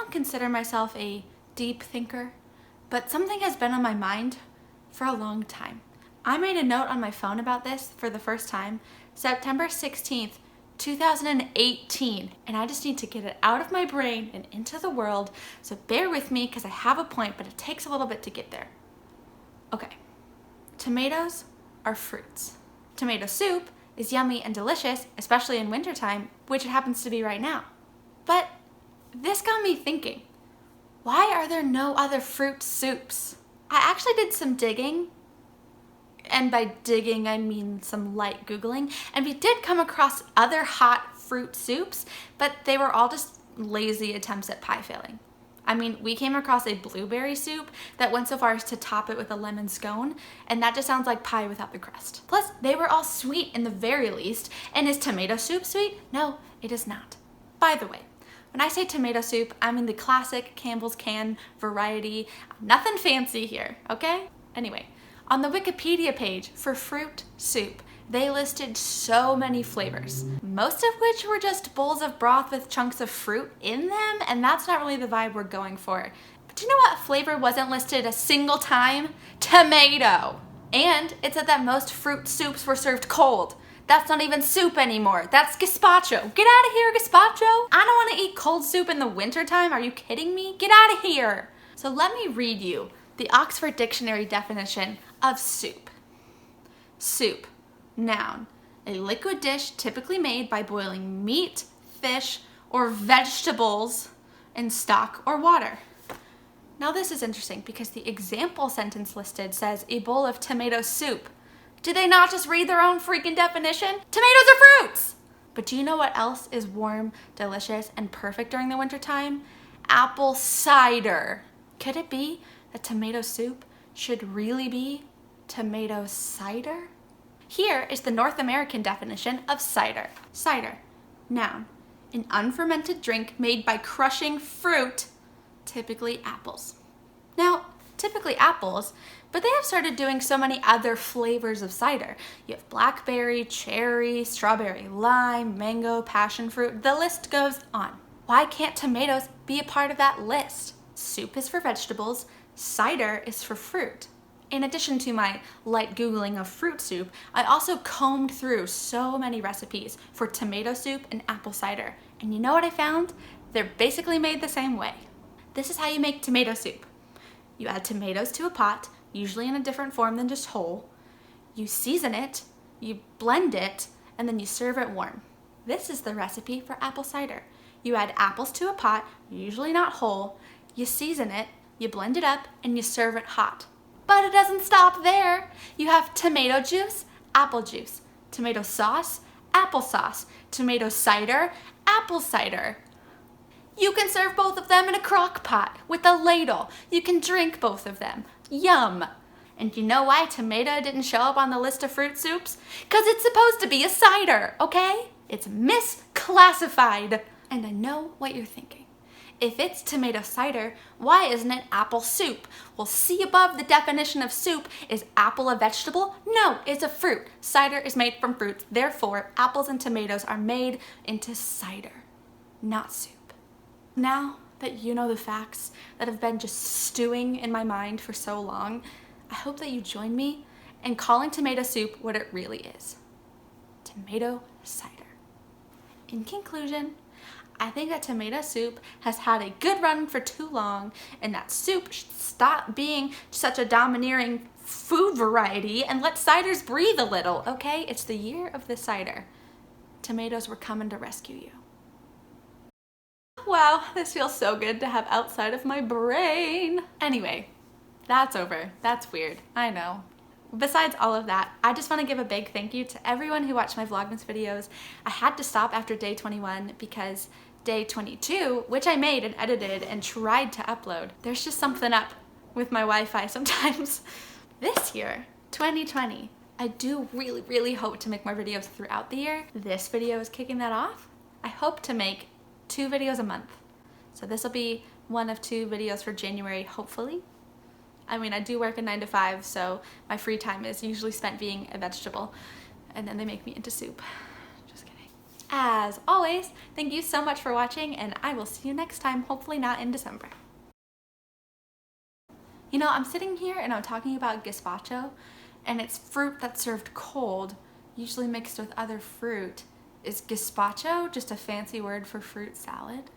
don't consider myself a deep thinker, but something has been on my mind for a long time. I made a note on my phone about this for the first time, September 16th, 2018, and I just need to get it out of my brain and into the world, so bear with me because I have a point, but it takes a little bit to get there. Okay, tomatoes are fruits. Tomato soup is yummy and delicious, especially in wintertime, which it happens to be right now. But this got me thinking, why are there no other fruit soups? I actually did some digging, and by digging I mean some light Googling, and we did come across other hot fruit soups, but they were all just lazy attempts at pie filling. I mean, we came across a blueberry soup that went so far as to top it with a lemon scone, and that just sounds like pie without the crust. Plus, they were all sweet in the very least, and is tomato soup sweet? No, it is not. By the way, when I say tomato soup, I mean the classic Campbell's can variety. Nothing fancy here, okay? Anyway, on the Wikipedia page for fruit soup, they listed so many flavors, most of which were just bowls of broth with chunks of fruit in them, and that's not really the vibe we're going for. But do you know what flavor wasn't listed a single time? Tomato! And it said that most fruit soups were served cold. That's not even soup anymore. That's gazpacho. Get out of here, gazpacho! I don't want to eat cold soup in the wintertime. Are you kidding me? Get out of here! So let me read you the Oxford Dictionary definition of soup. Soup. Noun, a liquid dish typically made by boiling meat, fish, or vegetables in stock or water. Now this is interesting because the example sentence listed says a bowl of tomato soup. Did they not just read their own freaking definition? Tomatoes are fruits! But do you know what else is warm, delicious, and perfect during the wintertime? Apple cider. Could it be that tomato soup should really be tomato cider? Here is the North American definition of cider. Cider, noun, an unfermented drink made by crushing fruit, typically apples. Now, typically apples, but they have started doing so many other flavors of cider. You have blackberry, cherry, strawberry, lime, mango, passion fruit, the list goes on. Why can't tomatoes be a part of that list? Soup is for vegetables, cider is for fruit. In addition to my light Googling of fruit soup, I also combed through so many recipes for tomato soup and apple cider. And you know what I found? They're basically made the same way. This is how you make tomato soup. You add tomatoes to a pot, usually in a different form than just whole. You season it, you blend it, and then you serve it warm. This is the recipe for apple cider. You add apples to a pot, usually not whole, you season it, you blend it up, and you serve it hot. But it doesn't stop there. You have tomato juice, apple juice, tomato sauce, applesauce, tomato cider, apple cider. You can serve both of them in a crock pot with a ladle. You can drink both of them. Yum. And you know why tomato didn't show up on the list of fruit soups? Because it's supposed to be a cider, okay? It's misclassified. And I know what you're thinking. If it's tomato cider, why isn't it apple soup? Well, see above the definition of soup, is apple a vegetable? No, it's a fruit. Cider is made from fruits, therefore apples and tomatoes are made into cider, not soup. Now that you know the facts that have been just stewing in my mind for so long, I hope that you join me in calling tomato soup what it really is. Tomato cider. In conclusion, I think that tomato soup has had a good run for too long, and that soup should stop being such a domineering food variety and let ciders breathe a little, okay? It's the year of the cider. Tomatoes were coming to rescue you. Wow, this feels so good to have outside of my brain. Anyway, that's over. That's weird, I know. Besides all of that, I just want to give a big thank you to everyone who watched my Vlogmas videos. I had to stop after day 21 because day 22, which I made and edited and tried to upload, there's just something up with my Wi-Fi sometimes. This year, 2020, I do really hope to make more videos throughout the year. This video is kicking that off. I hope to make 2 videos a month. So this will be one of 2 videos for January, hopefully. I mean, I do work a 9 to 5, so my free time is usually spent being a vegetable, and then they make me into soup. Just kidding. As always, thank you so much for watching, and I will see you next time, hopefully not in December. You know, I'm sitting here and I'm talking about gazpacho, and it's fruit that's served cold, usually mixed with other fruit. Is gazpacho just a fancy word for fruit salad?